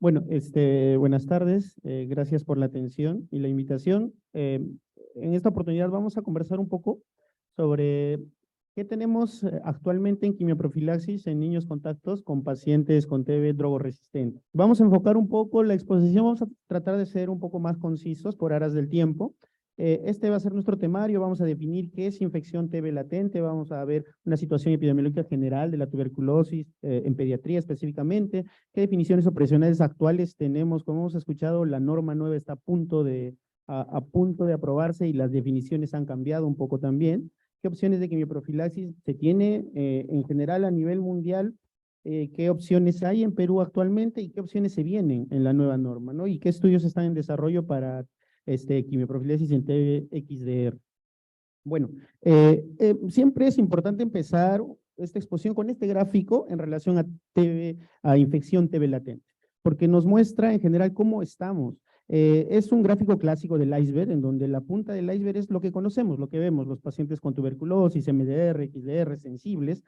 Bueno, buenas tardes, gracias por la atención y la invitación. En esta oportunidad vamos a conversar un poco sobre qué tenemos actualmente en quimioprofilaxis en niños contactos con pacientes con TB drogoresistente. Vamos a enfocar un poco la exposición, vamos a tratar de ser un poco más concisos por aras del tiempo. Este va a ser nuestro temario, vamos a definir qué es infección TB latente, vamos a ver una situación epidemiológica general de la tuberculosis en pediatría específicamente, qué definiciones operacionales actuales tenemos. Como hemos escuchado, la norma 9 está a punto de aprobarse y las definiciones han cambiado un poco también. ¿Qué opciones de quimioprofilaxis se tiene en general a nivel mundial? ¿Qué opciones hay en Perú actualmente y qué opciones se vienen en la nueva norma, ¿no? Y qué estudios están en desarrollo para quimioprofilaxis en TB-XDR. Bueno, siempre es importante empezar esta exposición con este gráfico en relación a infección TB latente, porque nos muestra en general cómo estamos. Es un gráfico clásico del iceberg, en donde la punta del iceberg es lo que conocemos, lo que vemos, los pacientes con tuberculosis, MDR, XDR, sensibles,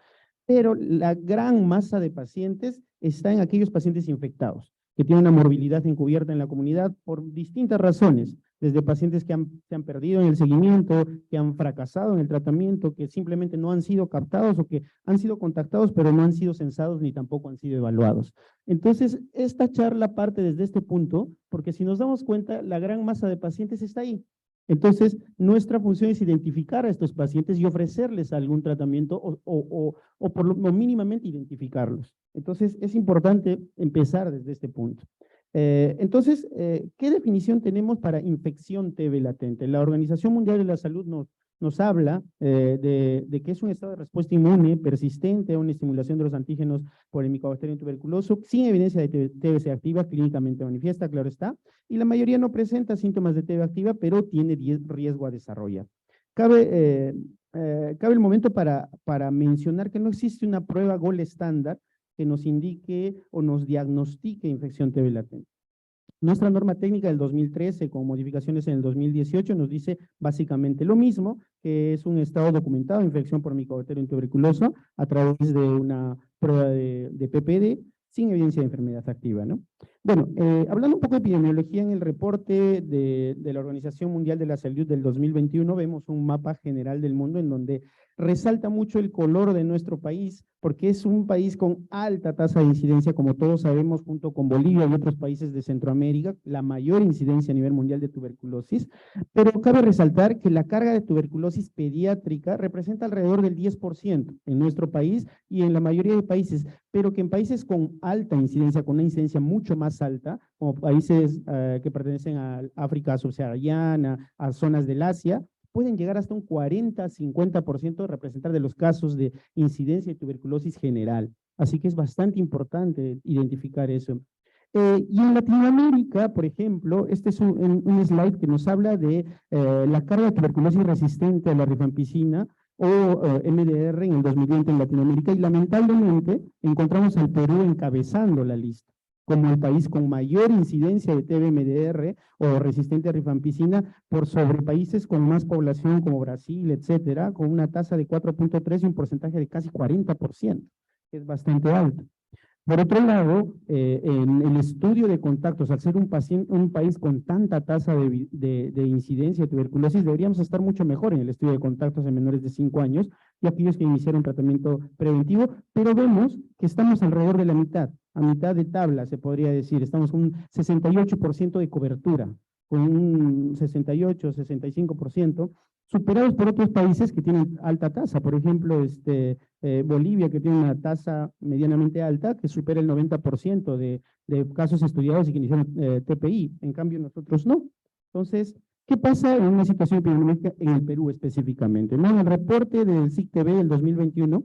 pero la gran masa de pacientes está en aquellos pacientes infectados, que tienen una morbilidad encubierta en la comunidad por distintas razones, desde pacientes que se han perdido en el seguimiento, que han fracasado en el tratamiento, que simplemente no han sido captados o que han sido contactados, pero no han sido censados ni tampoco han sido evaluados. Entonces, esta charla parte desde este punto, porque si nos damos cuenta, la gran masa de pacientes está ahí. Entonces, nuestra función es identificar a estos pacientes y ofrecerles algún tratamiento o por lo mínimamente identificarlos. Entonces, es importante empezar desde este punto. Entonces, ¿qué definición tenemos para infección TB latente? La Organización Mundial de la Salud nos habla de que es un estado de respuesta inmune persistente a una estimulación de los antígenos por el Mycobacterium tuberculoso, sin evidencia de TBC activa, clínicamente manifiesta, claro está, y la mayoría no presenta síntomas de TB activa, pero tiene riesgo a desarrollar. Cabe el momento para mencionar que no existe una prueba gold estándar que nos indique o nos diagnostique infección TB latente. Nuestra norma técnica del 2013, con modificaciones en el 2018, nos dice básicamente lo mismo, que es un estado documentado de infección por Mycobacterium tuberculoso a través de una prueba de PPD sin evidencia de enfermedad activa, ¿no? Bueno, hablando un poco de epidemiología, en el reporte de la Organización Mundial de la Salud del 2021, vemos un mapa general del mundo en donde resalta mucho el color de nuestro país, porque es un país con alta tasa de incidencia, como todos sabemos, junto con Bolivia y otros países de Centroamérica, la mayor incidencia a nivel mundial de tuberculosis, pero cabe resaltar que la carga de tuberculosis pediátrica representa alrededor del 10% en nuestro país y en la mayoría de países, pero que en países con alta incidencia, con una incidencia mucho más alta, como países que pertenecen a África subsahariana, a zonas del Asia, pueden llegar hasta un 40-50% de representar de los casos de incidencia de tuberculosis general. Así que es bastante importante identificar eso. Y en Latinoamérica, por ejemplo, este es un slide que nos habla de la carga de tuberculosis resistente a la rifampicina o MDR en el 2020 en Latinoamérica, y lamentablemente encontramos al Perú encabezando la lista como el país con mayor incidencia de TB-MDR o resistente a rifampicina por sobre países con más población como Brasil, etcétera, con una tasa de 4.3 y un porcentaje de casi 40%, que es bastante alto. Por otro lado, en el estudio de contactos, al ser un país con tanta tasa de incidencia de tuberculosis, deberíamos estar mucho mejor en el estudio de contactos en menores de 5 años y aquellos que iniciaron tratamiento preventivo, pero vemos que estamos alrededor de la mitad, a mitad de tabla, se podría decir. Estamos con un 68% de cobertura, con un 68-65%, superados por otros países que tienen alta tasa. Por ejemplo, Bolivia, que tiene una tasa medianamente alta, que supera el 90% de casos estudiados y que iniciaron TPI. En cambio, nosotros no. Entonces, ¿qué pasa en una situación epidemiológica en el Perú específicamente? ¿No? En el reporte del SIC-TB del 2021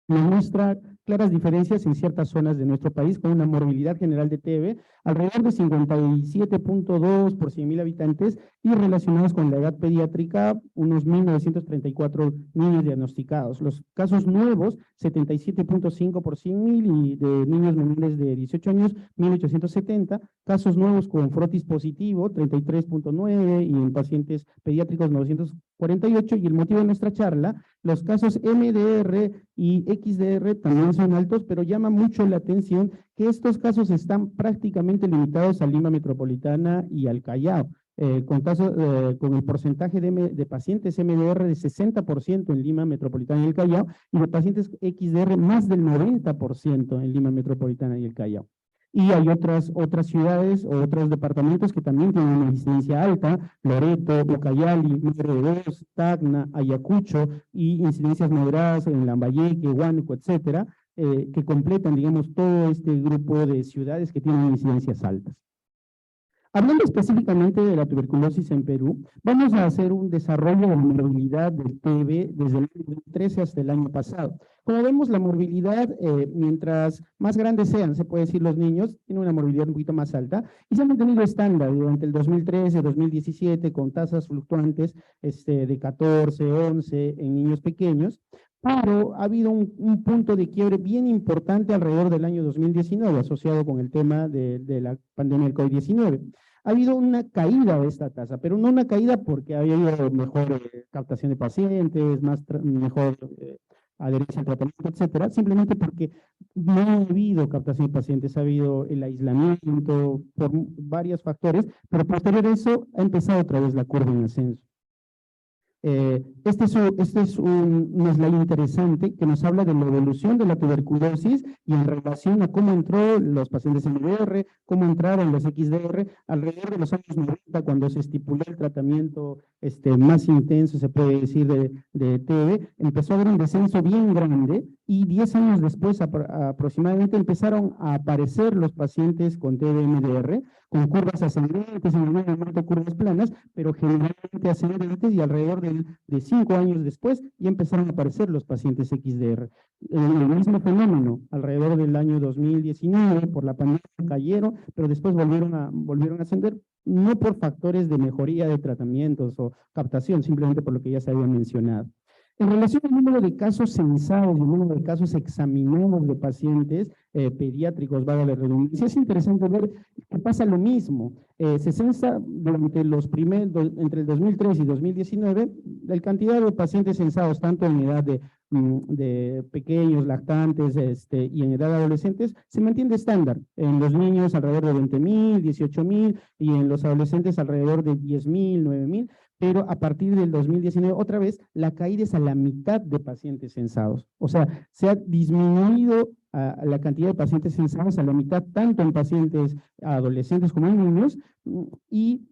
nos muestra claras diferencias en ciertas zonas de nuestro país, con una morbilidad general de TB alrededor de 57.2 por 100.000 habitantes, y relacionados con la edad pediátrica, unos 1.934 niños diagnosticados. Los casos nuevos, 77.5 por 100.000, y de niños menores de 18 años, 1.870. Casos nuevos con frotis positivo, 33.9, y en pacientes pediátricos, 948. Y el motivo de nuestra charla Los casos MDR y XDR también son altos, pero llama mucho la atención que estos casos están prácticamente limitados a Lima Metropolitana y al Callao, con el porcentaje de pacientes MDR de 60% en Lima Metropolitana y el Callao, y de pacientes XDR más del 90% en Lima Metropolitana y el Callao. Y hay otras ciudades o otros departamentos que también tienen una incidencia alta: Loreto, Ucayali, Madre de Dios, Tacna, Ayacucho, y incidencias moderadas en Lambayeque, Huánuco, etcétera, que completan, digamos, todo este grupo de ciudades que tienen incidencias altas. Hablando específicamente de la tuberculosis en Perú, vamos a hacer un desarrollo de la morbilidad del TB desde el año 2013 hasta el año pasado. Como vemos, la morbilidad, mientras más grandes sean, se puede decir, los niños, tiene una morbilidad un poquito más alta, y se ha mantenido estándar durante el 2013, 2017, con tasas fluctuantes de 14, 11 en niños pequeños, pero ha habido un punto de quiebre bien importante alrededor del año 2019, asociado con el tema de la pandemia del COVID-19. Ha habido una caída de esta tasa, pero no una caída porque había habido mejor captación de pacientes, mejor adherencia al tratamiento, etcétera, simplemente porque no ha habido captación de pacientes, ha habido el aislamiento por varios factores, pero posterior a eso ha empezado otra vez la curva en ascenso. Este es un slide interesante que nos habla de la evolución de la tuberculosis y en relación a cómo entró los pacientes MDR, cómo entraron los XDR alrededor de los años 90, cuando se estipuló el tratamiento más intenso, se puede decir, de TB. Empezó a haber un descenso bien grande, y 10 años después aproximadamente empezaron a aparecer los pacientes con TB MDR, con curvas ascendentes, en algún momento curvas planas, pero generalmente ascendentes, y alrededor de 5 años después ya empezaron a aparecer los pacientes XDR. El mismo fenómeno, alrededor del año 2019, por la pandemia cayeron, pero después volvieron a ascender, no por factores de mejoría de tratamientos o captación, simplemente por lo que ya se había mencionado. En relación al número de casos censados y el número de casos examinados de pacientes pediátricos, valga la redundancia, es interesante ver que pasa lo mismo. Se censa durante entre el 2003 y 2019, la cantidad de pacientes censados, tanto en edad de pequeños, lactantes, y en edad adolescentes, se mantiene estándar. En los niños alrededor de 20,000, 18,000, y en los adolescentes alrededor de 10,000, 9,000, pero a partir del 2019, otra vez, la caída es a la mitad de pacientes censados. O sea, se ha disminuido la cantidad de pacientes censados a la mitad, tanto en pacientes adolescentes como en niños, y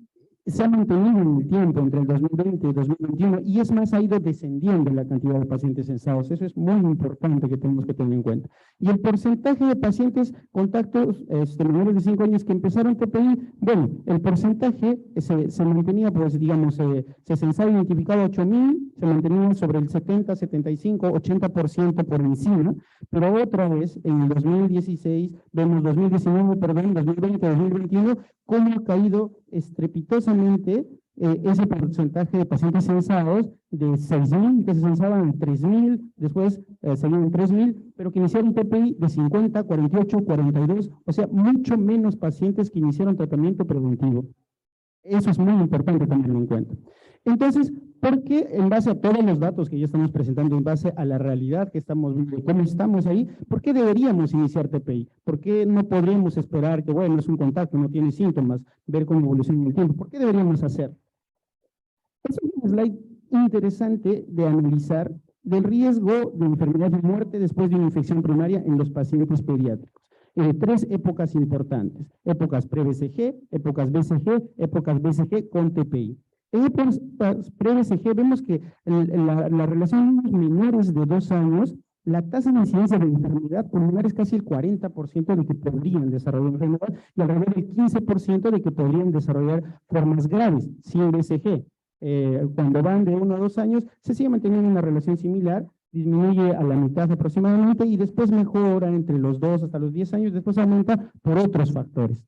se ha mantenido en el tiempo entre el 2020 y 2021, y es más, ha ido descendiendo la cantidad de pacientes censados. Eso es muy importante que tenemos que tener en cuenta. Y el porcentaje de pacientes contactos menores de 5 años que empezaron TPI, bueno, el porcentaje se mantenía, pues digamos, se censaba identificado 8,000, se mantenía sobre el 70, 75, 80% por encima, pero otra vez en el 2016, vemos 2019, perdón, 2020, 2021, cómo ha caído estrepitosamente ese porcentaje de pacientes censados de 6,000, que se censaban en 3,000, después salieron en 3,000, pero que iniciaron TPI de 50, 48, 42, o sea, mucho menos pacientes que iniciaron tratamiento preventivo. Eso es muy importante tenerlo en cuenta. Entonces, ¿por qué, en base a todos los datos que ya estamos presentando, en base a la realidad que estamos viendo, cómo estamos ahí, por qué deberíamos iniciar TPI? ¿Por qué no podríamos esperar que, bueno, es un contacto, no tiene síntomas, ver cómo evoluciona en el tiempo? ¿Por qué deberíamos hacer? Es un slide interesante de analizar del riesgo de enfermedad y muerte después de una infección primaria en los pacientes pediátricos. 3 épocas importantes: épocas pre-BCG, épocas BCG, épocas BCG con TPI. En épocas pre-BCG vemos que la relación de menores de 2 años, la tasa de incidencia de enfermedad pulmonar es casi el 40% de que podrían desarrollar enfermedad, y alrededor del 15% de que podrían desarrollar formas graves sin BCG. Cuando van de 1 a 2 años, se sigue manteniendo una relación similar, disminuye a la mitad aproximadamente, y después mejora entre los 2 hasta los 10 años, después aumenta por otros factores.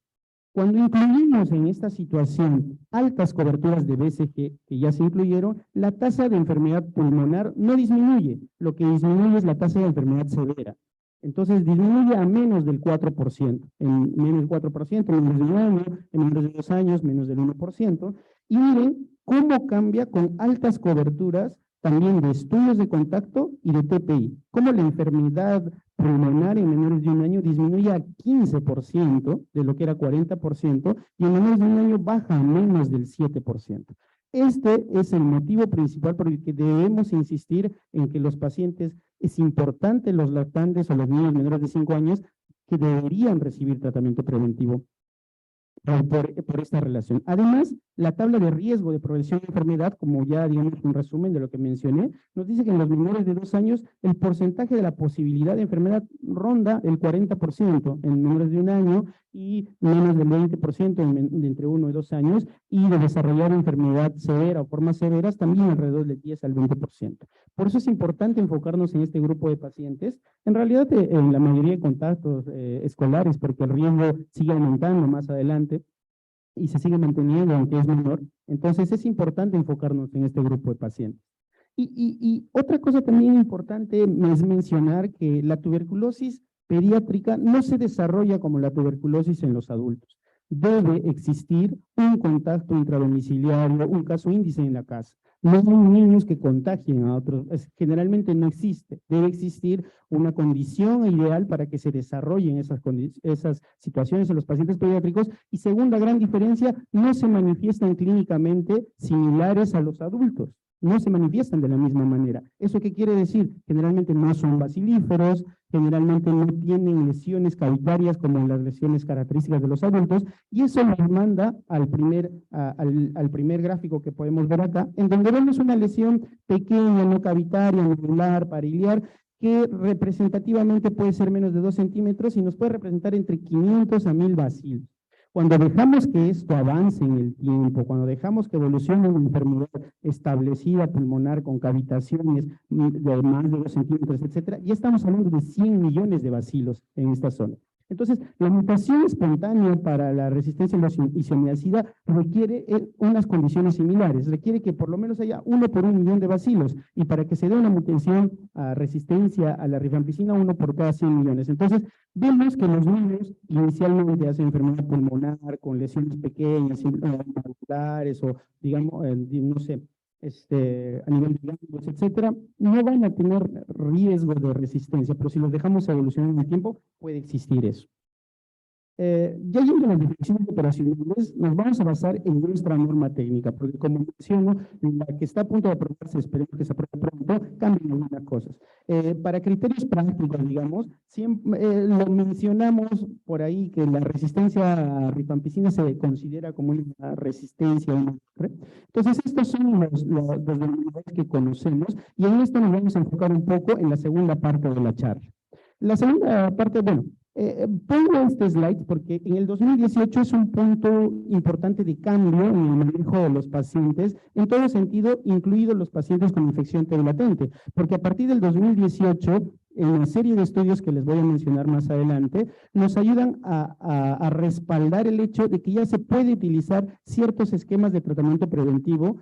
Cuando incluimos en esta situación altas coberturas de BCG, que ya se incluyeron, la tasa de enfermedad pulmonar no disminuye, lo que disminuye es la tasa de enfermedad severa. Entonces disminuye a menos del 4%, en menos del 4%, menos de 1 año, en menos de 2 años, menos del 1%, y miren cómo cambia con altas coberturas también de estudios de contacto y de TPI, como la enfermedad pulmonar en menores de un año disminuye a 15% de lo que era 40%, y en menores de un año baja a menos del 7%. Este es el motivo principal por el que debemos insistir en que los pacientes, es importante los lactantes o los niños menores de 5 años, que deberían recibir tratamiento preventivo por esta relación. Además, la tabla de riesgo de progresión de enfermedad, como ya digamos un resumen de lo que mencioné, nos dice que en los menores de 2 años el porcentaje de la posibilidad de enfermedad ronda el 40% en menores de un año y menos del 20% de entre 1 y 2 años, y de desarrollar enfermedad severa o formas severas también alrededor del 10 al 20%. Por eso es importante enfocarnos en este grupo de pacientes, en realidad en la mayoría de contactos escolares, porque el riesgo sigue aumentando más adelante y se sigue manteniendo aunque es menor. Entonces es importante enfocarnos en este grupo de pacientes. Y otra cosa también importante es mencionar que la tuberculosis pediátrica no se desarrolla como la tuberculosis en los adultos. Debe existir un contacto intradomiciliario, un caso índice en la casa. No hay niños que contagien a otros, generalmente no existe. Debe existir una condición ideal para que se desarrollen esas situaciones en los pacientes pediátricos, y segunda gran diferencia, no se manifiestan clínicamente similares a los adultos. No se manifiestan de la misma manera. ¿Eso qué quiere decir? Generalmente no son bacilíferos, generalmente no tienen lesiones cavitarias como las lesiones características de los adultos, y eso nos manda al primer gráfico que podemos ver acá, en donde vemos una lesión pequeña, no cavitaria, nodular, pariliar, que representativamente puede ser menos de 2 centímetros y nos puede representar entre 500 a 1000 bacilos. Cuando dejamos que esto avance en el tiempo, cuando dejamos que evolucione una enfermedad establecida pulmonar con cavitaciones de más de 2 centímetros, etcétera, ya estamos hablando de 100 millones de bacilos en esta zona. Entonces, la mutación espontánea para la resistencia a la isoniazida requiere unas condiciones similares, requiere que por lo menos haya 1 por 1 millón de bacilos, y para que se dé una mutación a resistencia a la rifampicina, 1 por cada 100 millones. Entonces, vemos que los niños inicialmente hacen enfermedad pulmonar con lesiones pequeñas, vasculares o, digamos, no sé, a nivel de ganglios, etcétera, no van a tener riesgo de resistencia, pero si los dejamos evolucionar en el tiempo, puede existir eso. Ya yendo a las definiciones operacionales, nos vamos a basar en nuestra norma técnica, porque como menciono, la que está a punto de aprobarse, esperemos que se apruebe pronto, cambian algunas cosas. Para criterios prácticos, digamos, siempre, lo mencionamos por ahí, que la resistencia a rifampicina se considera como una resistencia. Entonces, estos son los denominadores que conocemos, y en esto nos vamos a enfocar un poco en la segunda parte de la charla. La segunda parte, bueno, pongo este slide porque en el 2018 es un punto importante de cambio en el manejo de los pacientes, en todo sentido, incluidos los pacientes con infección TB latente, porque a partir del 2018, en una serie de estudios que les voy a mencionar más adelante, nos ayudan a respaldar el hecho de que ya se puede utilizar ciertos esquemas de tratamiento preventivo,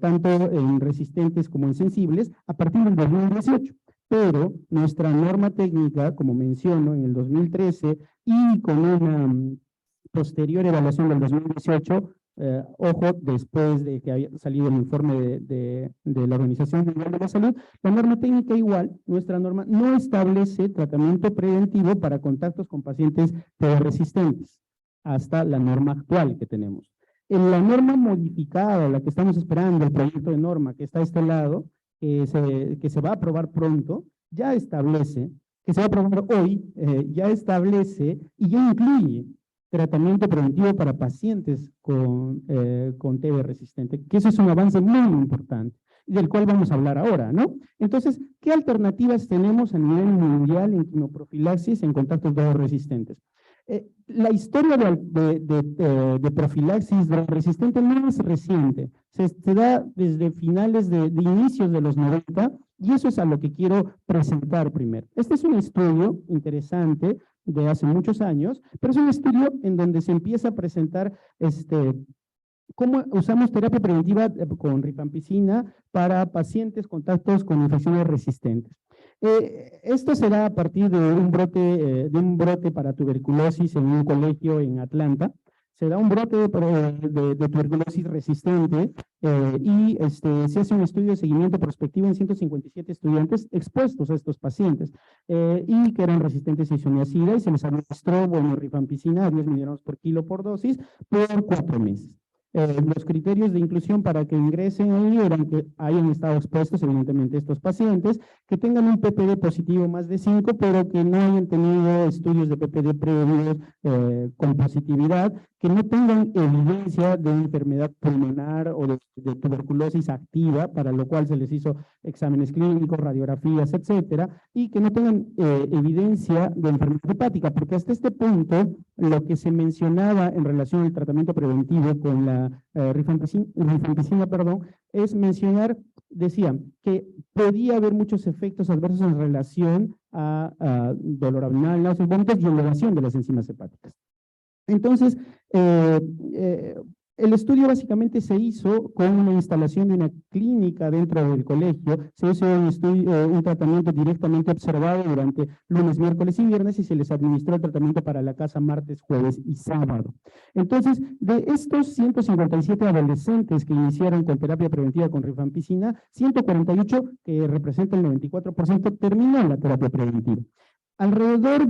tanto en resistentes como en sensibles, a partir del 2018. Pero nuestra norma técnica, como menciono, en el 2013 y con una posterior evaluación del 2018, ojo, después de que había salido el informe de la Organización Mundial de la Salud, la norma técnica igual, nuestra norma no establece tratamiento preventivo para contactos con pacientes resistentes, hasta la norma actual que tenemos. En la norma modificada, la que estamos esperando, el proyecto de norma que está a este lado, que se va a aprobar pronto, ya establece, que se va a aprobar hoy, ya establece y ya incluye tratamiento preventivo para pacientes con TB resistente, que eso es un avance muy importante, del cual vamos a hablar ahora, ¿no? Entonces, ¿qué alternativas tenemos a nivel mundial en quimioprofilaxis en contactos TB resistentes? La historia de profilaxis de resistente no es reciente, se da desde finales de inicios de los 90, y eso es a lo que quiero presentar primero. Este es un estudio interesante de hace muchos años, pero es un estudio en donde se empieza a presentar cómo usamos terapia preventiva con rifampicina para pacientes contactos con infecciones resistentes. Esto será a partir de un brote para tuberculosis en un colegio en Atlanta. se da un brote de tuberculosis resistente y se hace un estudio de seguimiento prospectivo en 157 estudiantes expuestos a estos pacientes y que eran resistentes a isoniazida y se les administró, bueno, rifampicina a 10 miligramos por kilo por dosis por 4 meses. Los criterios de inclusión para que ingresen ahí eran que hayan estado expuestos, evidentemente, estos pacientes, que tengan un PPD positivo más de 5, pero que no hayan tenido estudios de PPD previos con positividad, que no tengan evidencia de enfermedad pulmonar o de tuberculosis activa, para lo cual se les hizo exámenes clínicos, radiografías, etcétera, y que no tengan evidencia de enfermedad hepática, porque hasta este punto lo que se mencionaba en relación al tratamiento preventivo con la rifampicina, es mencionar, decía, que podía haber muchos efectos adversos en relación a dolor abdominal, náuseas, vómitos y elevación de las enzimas hepáticas. Entonces, el estudio básicamente se hizo con una instalación de una clínica dentro del colegio, se hizo un tratamiento directamente observado durante lunes, miércoles y viernes y se les administró el tratamiento para la casa martes, jueves y sábado. Entonces, de estos 157 adolescentes que iniciaron con terapia preventiva con rifampicina, 148, que representa el 94%, terminó la terapia preventiva. Alrededor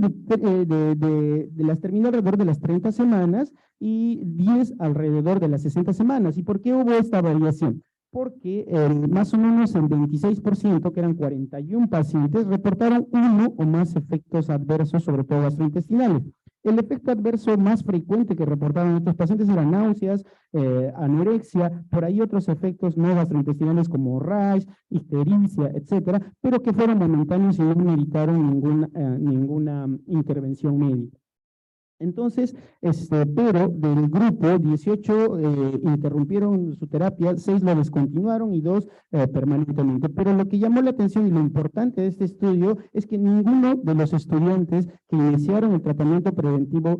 las terminó alrededor de las 30 semanas y 10 alrededor de las 60 semanas. ¿Y por qué hubo esta variación? Porque más o menos el 26%, que eran 41 pacientes, reportaron uno o más efectos adversos, sobre todo gastrointestinales. El efecto adverso más frecuente que reportaron estos pacientes eran náuseas, anorexia, por ahí otros efectos no gastrointestinales como rash, ictericia, etcétera, pero que fueron momentáneos y no meritaron ninguna intervención médica. Entonces, pero del grupo, 18 interrumpieron su terapia, 6 lo descontinuaron y 2 permanentemente. Pero lo que llamó la atención y lo importante de este estudio es que ninguno de los estudiantes que iniciaron el tratamiento preventivo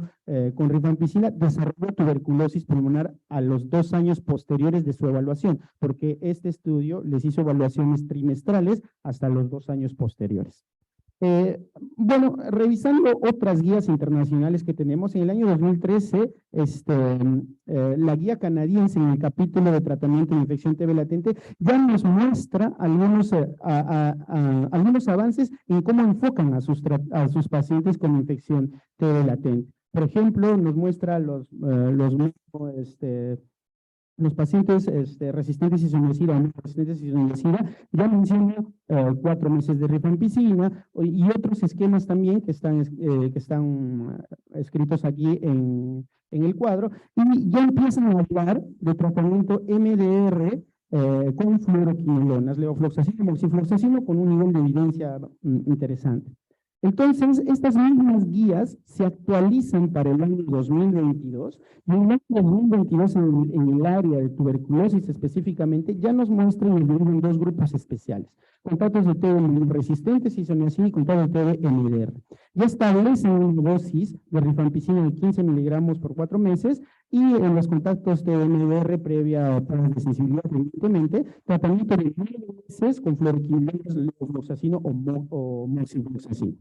con rifampicina desarrolló tuberculosis pulmonar a los 2 años posteriores de su evaluación, porque este estudio les hizo evaluaciones trimestrales hasta los 2 años posteriores. Bueno, revisando otras guías internacionales que tenemos, en el año 2013, la guía canadiense en el capítulo de tratamiento de infección TB latente ya nos muestra algunos avances en cómo enfocan a sus pacientes con infección TB latente. Por ejemplo, nos muestra los pacientes resistentes a isoniazida o no resistentes a isoniazida, ya menciona 4 meses de rifampicina y otros esquemas también que están escritos aquí en el cuadro, y ya empiezan a hablar de tratamiento MDR con fluoroquinolonas, levofloxacino, moxifloxacino, con un nivel de evidencia interesante. Entonces, estas mismas guías se actualizan para el año 2022, y en el año 2022, en el área de tuberculosis específicamente, ya nos muestran y dividen 2 grupos especiales: contactos de TB resistentes, isoniazida, y contactos de TB MDR. Ya establecen una dosis de rifampicina de 15 miligramos por 4 meses, y en los contactos de MDR previa prueba de sensibilidad, evidentemente, tratamiento de 9 meses con fluoroquinolonas, levofloxacino o moxifloxacino.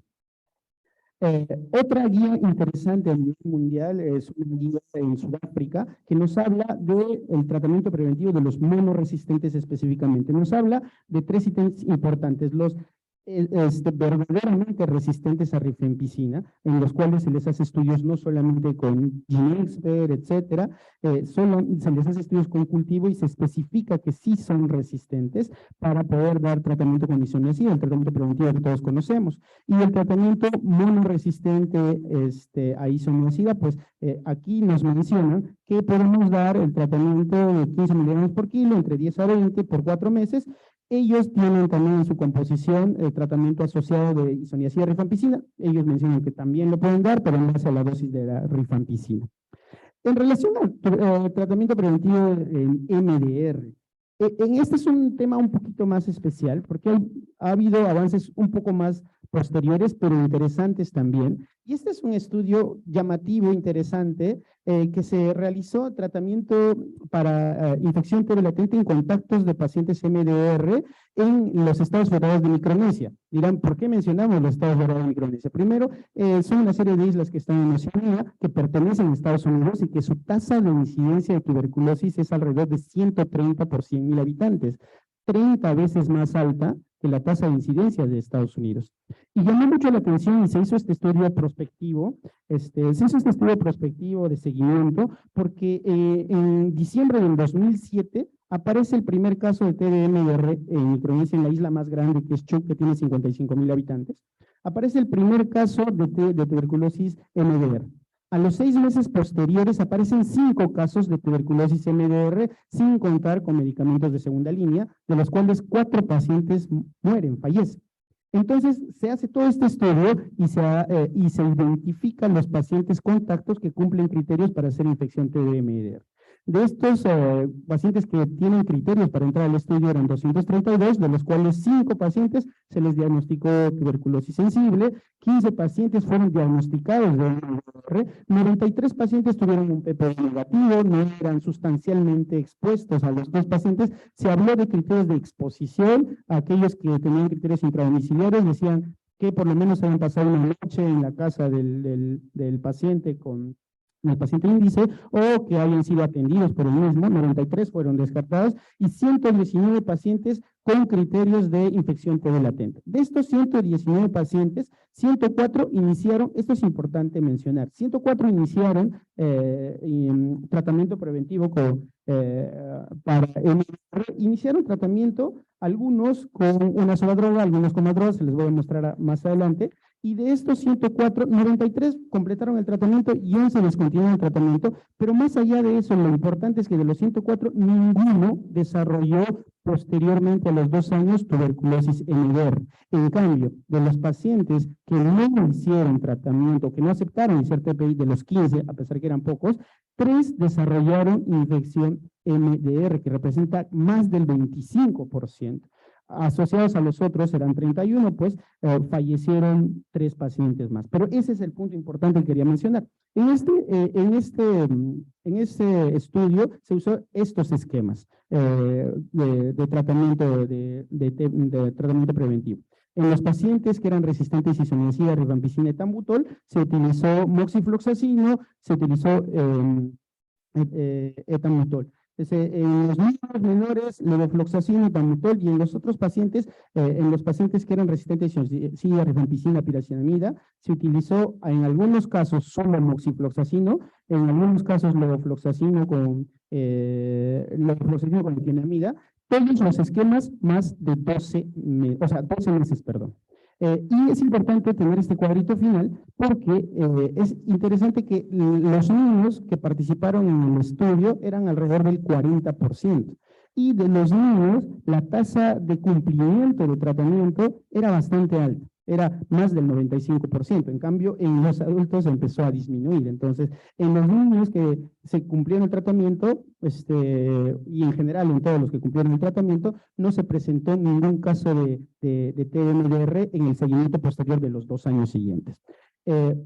Otra guía interesante a nivel mundial es una guía en Sudáfrica que nos habla del tratamiento preventivo de los monoresistentes específicamente. Nos habla de 3 ítems importantes: los verdaderamente resistentes a rifampicina, en los cuales se les hace estudios no solamente con GeneXpert, etcétera, se les hace estudios con cultivo y se especifica que sí son resistentes para poder dar tratamiento con isoniazida, el tratamiento preventivo que todos conocemos. Y el tratamiento monoresistente a isoniazida, pues aquí nos mencionan que podemos dar el tratamiento de 15 miligramos por kilo, entre 10 a 20 por 4 meses. Ellos tienen también en su composición el tratamiento asociado de isoniazida y rifampicina. Ellos mencionan que también lo pueden dar, pero en base a la dosis de la rifampicina. En relación al tratamiento preventivo en MDR, en este es un tema un poquito más especial, porque ha habido avances un poco más posteriores, pero interesantes también, Y este es un estudio llamativo, interesante, que se realizó tratamiento para infección plurilatente en contactos de pacientes MDR en los estados federados de Micronesia. Dirán, ¿por qué mencionamos los estados federados de Micronesia? Primero, son una serie de islas que están en Oceanía, que pertenecen a Estados Unidos y que su tasa de incidencia de tuberculosis es alrededor de 130 por 100.000 habitantes, 30 veces más alta que la tasa de incidencia de Estados Unidos. Y llamó mucho la atención y se hizo este estudio prospectivo, de seguimiento, porque en diciembre del 2007 aparece el primer caso de TDMR en Micronesia, en la isla más grande, que es Chuuk, que tiene 55.000 habitantes. Aparece el primer caso de tuberculosis MDR. A los 6 meses posteriores aparecen 5 casos de tuberculosis MDR, sin contar con medicamentos de segunda línea, de los cuales 4 pacientes mueren, fallecen. Entonces, se hace todo este estudio y se identifican los pacientes contactos que cumplen criterios para hacer infección TDMR. De estos pacientes que tienen criterios para entrar al estudio eran 232, de los cuales 5 pacientes se les diagnosticó tuberculosis sensible, 15 pacientes fueron diagnosticados de MDR, 93 pacientes tuvieron un PPI negativo, no eran sustancialmente expuestos a los 2 pacientes. Se habló de criterios de exposición, aquellos que tenían criterios intradomiciliares decían que por lo menos habían pasado una noche en la casa del paciente con el paciente índice, o que hayan sido atendidos por el mismo. 93 fueron descartados, y 119 pacientes con criterios de infección TB latente. De estos 119 pacientes, 104 iniciaron, esto es importante mencionar, 104 iniciaron tratamiento preventivo para MDR, iniciaron tratamiento, algunos con una sola droga, algunos con más drogas, se les voy a mostrar más adelante. Y de estos 104, 93 completaron el tratamiento y 11 descontinuaron el tratamiento, pero más allá de eso, lo importante es que de los 104, ninguno desarrolló posteriormente a los 2 años tuberculosis MDR. En cambio, de los pacientes que no hicieron tratamiento, que no aceptaron hacer TPI, de los 15, a pesar que eran pocos, 3 desarrollaron infección MDR, que representa más del 25%. Asociados a los otros, eran 31, pues fallecieron 3 pacientes más. Pero ese es el punto importante que quería mencionar. En este estudio se usó estos esquemas de tratamiento, de tratamiento preventivo. En los pacientes que eran resistentes a isoniazida, rifampicina y etambutol, se utilizó moxifloxacino, se utilizó etambutol. En los niños menores, levofloxacino, etambutol, y en los otros pacientes, en los pacientes que eran resistentes a isoniazida, rifampicina, piracinamida, se utilizó en algunos casos solo moxifloxacino, en algunos casos levofloxacino con etienamida, todos los esquemas más de 12 meses, perdón. Y es importante tener este cuadrito final porque es interesante que los niños que participaron en el estudio eran alrededor del 40%. Y de los niños, la tasa de cumplimiento de tratamiento era bastante alta, era más del 95%. En cambio, en los adultos empezó a disminuir. Entonces, en los niños que se cumplieron el tratamiento, y en general en todos los que cumplieron el tratamiento, no se presentó ningún caso de TMDR en el seguimiento posterior de los 2 años siguientes.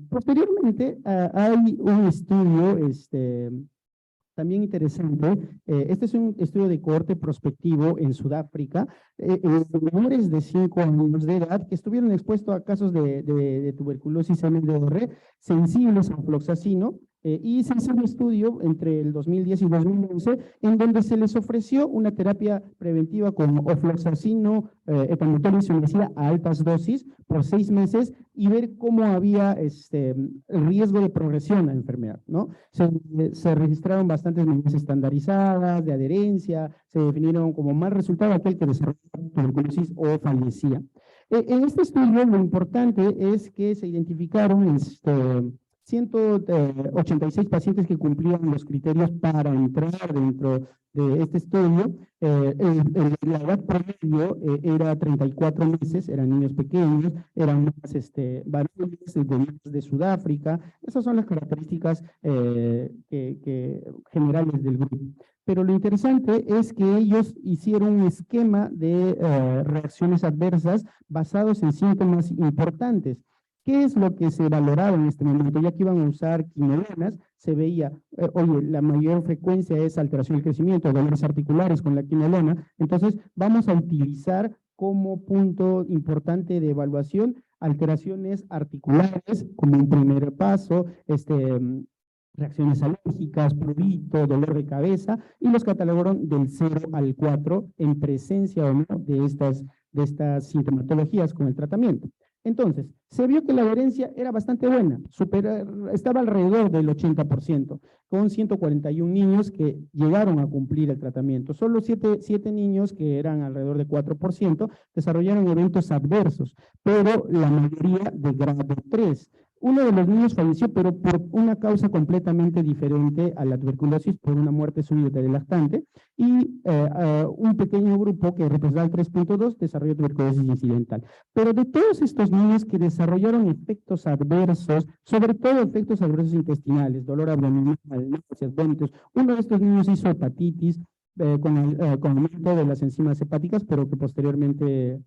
Posteriormente, hay un estudio también interesante. Este es un estudio de cohorte prospectivo en Sudáfrica, en menores de 5 años de edad que estuvieron expuestos a casos de tuberculosis MDR sensibles a floxacino, y se hizo un estudio entre el 2010 y 2011 en donde se les ofreció una terapia preventiva con ofloxacino, etambutol y isoniazida a altas dosis por 6 meses y ver cómo había el riesgo de progresión a la enfermedad, ¿no? Se registraron bastantes medidas estandarizadas de adherencia, se definieron como mal resultado aquel que desarrolló tuberculosis o fallecía. En este estudio lo importante es que se identificaron 186 pacientes que cumplían los criterios para entrar dentro de este estudio. La edad promedio era 34 meses, eran niños pequeños, eran más varones de Sudáfrica. Esas son las características generales del grupo. Pero lo interesante es que ellos hicieron un esquema de reacciones adversas basados en síntomas importantes, ¿Qué es lo que se valoraba en este momento? Ya que iban a usar quinolonas, se veía, oye, la mayor frecuencia es alteración del crecimiento, dolores articulares con la quinolona, entonces vamos a utilizar como punto importante de evaluación alteraciones articulares como un primer paso, reacciones alérgicas, prurito, dolor de cabeza, y los catalogaron del 0 al 4 en presencia o no de estas sintomatologías con el tratamiento. Entonces, se vio que la adherencia era bastante buena, estaba alrededor del 80%, con 141 niños que llegaron a cumplir el tratamiento. Solo 7 niños, que eran alrededor de 4%, desarrollaron eventos adversos, pero la mayoría de grado 3. Uno de los niños falleció, pero por una causa completamente diferente a la tuberculosis, por una muerte súbita del lactante, y un pequeño grupo que representaba el 3.2 desarrolló tuberculosis incidental. Pero de todos estos niños que desarrollaron efectos adversos, sobre todo efectos adversos intestinales, dolor abdominal, náuseas, vómitos, uno de estos niños hizo hepatitis, con aumento de las enzimas hepáticas, pero que posteriormente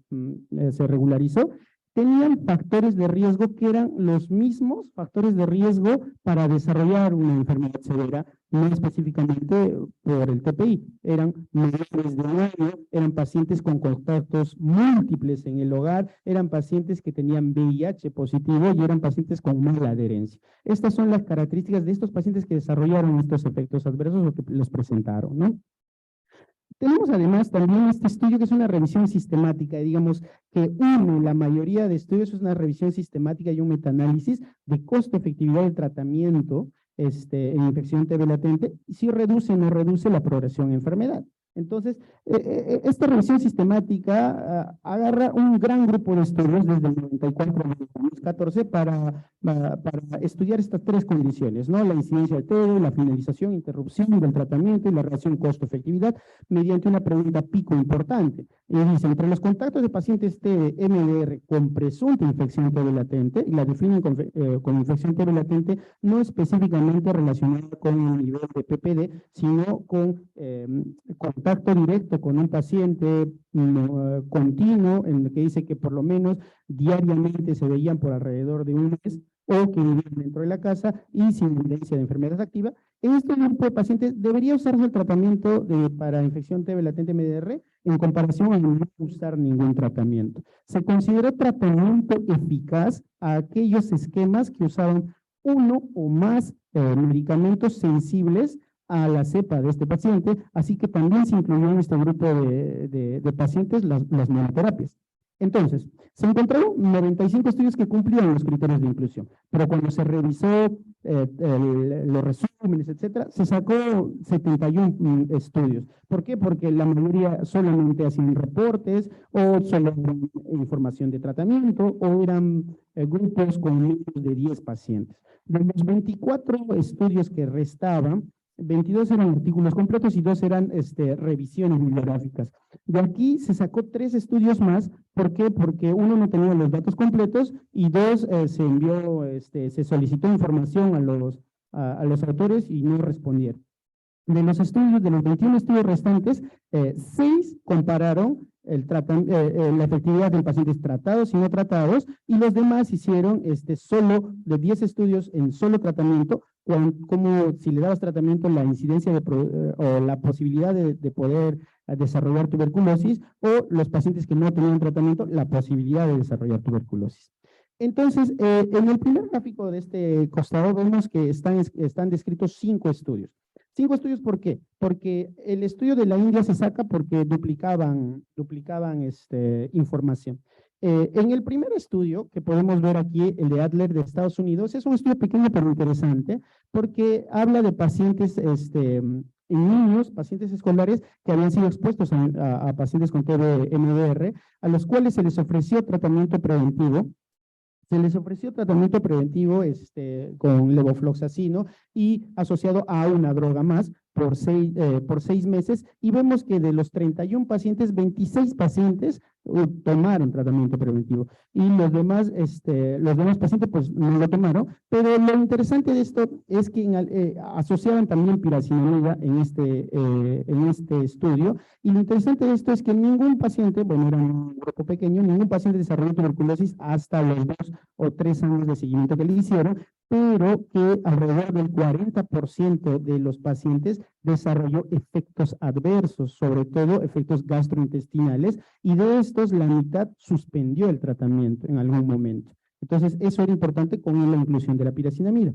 se regularizó, tenían factores de riesgo que eran los mismos factores de riesgo para desarrollar una enfermedad severa, no específicamente por el TPI. Eran menores de un año, eran pacientes con contactos múltiples en el hogar, eran pacientes que tenían VIH positivo y eran pacientes con mala adherencia. Estas son las características de estos pacientes que desarrollaron estos efectos adversos o que los presentaron, ¿no? Tenemos además también este estudio que es una revisión sistemática, digamos, que une la mayoría de estudios, es una revisión sistemática y un metaanálisis de costo-efectividad del tratamiento en infección TB latente, y si reduce o no reduce la progresión en enfermedad. Entonces, esta revisión sistemática agarra un gran grupo de estudios desde el 94 al 2014 para estudiar estas 3 condiciones, ¿no? La incidencia de TB, la finalización, interrupción del tratamiento y la relación costo-efectividad mediante una pregunta pico importante. Y dice, entre los contactos de pacientes TB MDR con presunta infección TB latente, y la definen con infección TB latente no específicamente relacionada con el nivel de PPD, sino con contacto directo con un paciente continuo, en el que dice que por lo menos diariamente se veían por alrededor de un mes, o que vivían dentro de la casa y sin evidencia de enfermedad activa. En este grupo de pacientes debería usarse el tratamiento para infección TB latente MDR en comparación a no usar ningún tratamiento. Se consideró tratamiento eficaz a aquellos esquemas que usaban uno o más medicamentos sensibles a la cepa de este paciente, así que también se incluyó en este grupo de pacientes las monoterapias. Entonces, se encontraron 95 estudios que cumplían los criterios de inclusión, pero cuando se revisó los resúmenes, etcétera, se sacó 71 estudios. ¿Por qué? Porque la mayoría solamente hacían reportes, o solo información de tratamiento, o eran grupos con menos de 10 pacientes. De los 24 estudios que restaban, 22 eran artículos completos y 2 eran revisiones bibliográficas. De aquí se sacó 3 estudios más. ¿Por qué? Porque uno no tenía los datos completos y 2 se envió, se solicitó información a los autores y no respondieron. De los estudios, de los 21 estudios restantes, 6 compararon la efectividad de pacientes tratados y no tratados, y los demás hicieron solo de 10 estudios en solo tratamiento, como si le dabas tratamiento, la incidencia o la posibilidad de poder desarrollar tuberculosis, o los pacientes que no tenían tratamiento, la posibilidad de desarrollar tuberculosis. Entonces, en el primer gráfico de este costado vemos que están descritos 5 estudios. 5 estudios, ¿por qué? Porque el estudio de la India se saca porque duplicaban información. En el primer estudio, que podemos ver aquí, el de Adler de Estados Unidos, es un estudio pequeño pero interesante, porque habla de pacientes, en niños, pacientes escolares que habían sido expuestos a pacientes con TB MDR, a los cuales se les ofreció tratamiento preventivo. Se les ofreció tratamiento preventivo con levofloxacino y asociado a una droga más, por 6 meses y vemos que de los 31 pacientes, 26 pacientes tomaron tratamiento preventivo y los demás pacientes pues no lo tomaron, pero lo interesante de esto es que asociaban también piracinamida en este estudio, y lo interesante de esto es que ningún paciente, bueno, era un grupo pequeño, ningún paciente desarrolló tuberculosis hasta los 2 o 3 años de seguimiento que le hicieron, pero que alrededor del 40% de los pacientes desarrolló efectos adversos, sobre todo efectos gastrointestinales, y de estos la mitad suspendió el tratamiento en algún momento. Entonces, eso era importante con la inclusión de la piracinamida.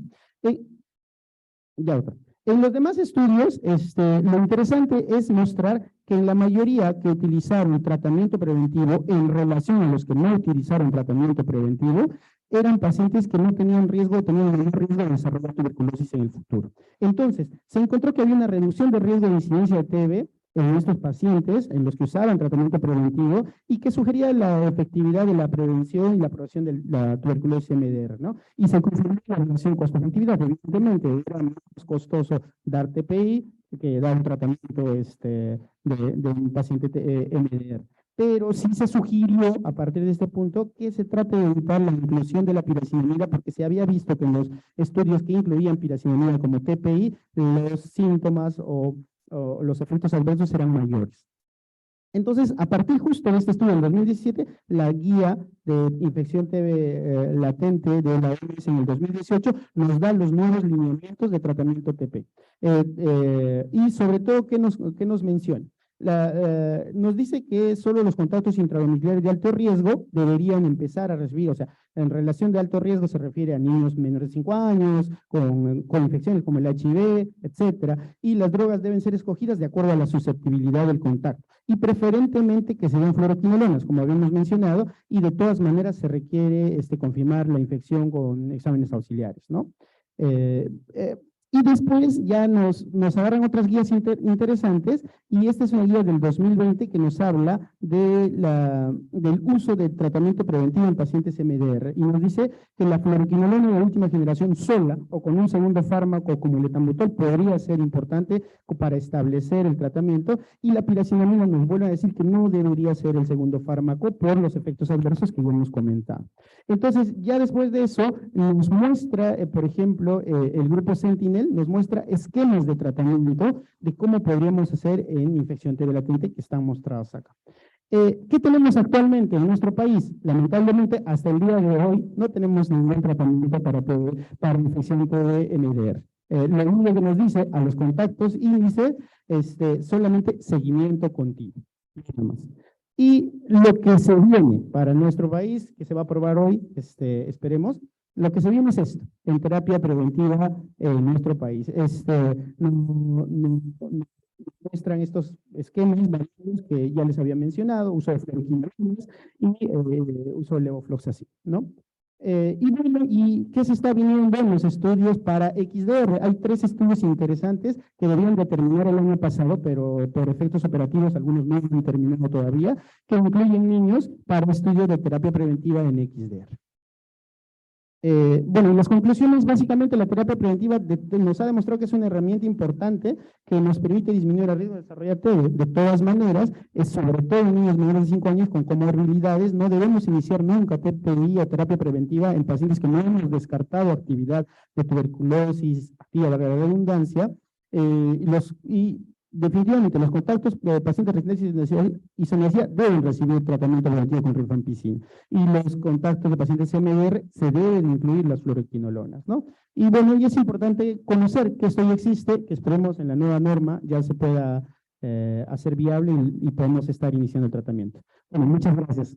En los demás estudios, lo interesante es mostrar que en la mayoría que utilizaron tratamiento preventivo en relación a los que no utilizaron tratamiento preventivo, eran pacientes que no tenían riesgo, tenían menor riesgo de desarrollar tuberculosis en el futuro. Entonces, se encontró que había una reducción de riesgo de incidencia de TB en estos pacientes, en los que usaban tratamiento preventivo, y que sugería la efectividad de la prevención y la prevención de la tuberculosis MDR, ¿no? Y se confirmó la relación costo-efectividad. Evidentemente, era más costoso dar TPI que dar un tratamiento de un paciente MDR. Pero sí se sugirió, a partir de este punto, que se trate de evitar la inclusión de la piracinamida, porque se había visto que en los estudios que incluían piracinamida como TPI, los síntomas o los efectos adversos eran mayores. Entonces, a partir justo de este estudio en 2017, la guía de infección TB latente de la OMS en el 2018 nos da los nuevos lineamientos de tratamiento TP. Y sobre todo, ¿qué nos menciona? Nos dice que solo los contactos intradomiciliares de alto riesgo deberían empezar a recibir, o sea, en relación de alto riesgo se refiere a niños menores de 5 años, con infecciones como el HIV, etcétera, y las drogas deben ser escogidas de acuerdo a la susceptibilidad del contacto, y preferentemente que se den fluoroquinolonas, como habíamos mencionado, y de todas maneras se requiere confirmar la infección con exámenes auxiliares, ¿no? Y después ya nos agarran otras guías interesantes, y esta es una guía del 2020 que nos habla del uso de tratamiento preventivo en pacientes MDR, y nos dice que la fluoroquinolona de última generación sola o con un segundo fármaco como el etambutol podría ser importante para establecer el tratamiento, y la piracinamida nos vuelve a decir que no debería ser el segundo fármaco por los efectos adversos que ya hemos comentado. Entonces, ya después de eso, nos muestra, por ejemplo, el grupo Sentinel, nos muestra esquemas de tratamiento de cómo podríamos hacer en infección TB latente que están mostrados acá. ¿Qué tenemos actualmente en nuestro país? Lamentablemente, hasta el día de hoy, no tenemos ningún tratamiento para infección TB MDR. Lo único que nos dice a los contactos índice, solamente seguimiento continuo. Nada más. Y lo que se viene para nuestro país, que se va a aprobar hoy, esperemos, lo que se viene es esto, en terapia preventiva en nuestro país. Muestran estos esquemas que ya les había mencionado, uso de fluoroquinolonas y uso de levofloxacin, ¿no? Y bueno, ¿y qué se está viniendo en los estudios para XDR? Hay 3 estudios interesantes que debían de terminar el año pasado, pero por efectos operativos algunos no han terminado todavía, que incluyen niños para estudio de terapia preventiva en XDR. Bueno, en las conclusiones, básicamente la terapia preventiva nos ha demostrado que es una herramienta importante que nos permite disminuir el riesgo de desarrollar TB. De todas maneras, sobre todo en niños menores de 5 años con comorbilidades, no debemos iniciar nunca TPI o terapia preventiva en pacientes que no hemos descartado actividad de tuberculosis activa, valga la redundancia, y definitivamente los contactos de pacientes resistentes a isoniazida deben recibir tratamiento preventivo con rifampicina, y los contactos de pacientes MDR se deben incluir las fluoroquinolonas, ¿no? Y bueno, y es importante conocer que esto ya existe, que esperemos en la nueva norma ya se pueda hacer viable y podemos estar iniciando el tratamiento. Bueno, muchas gracias.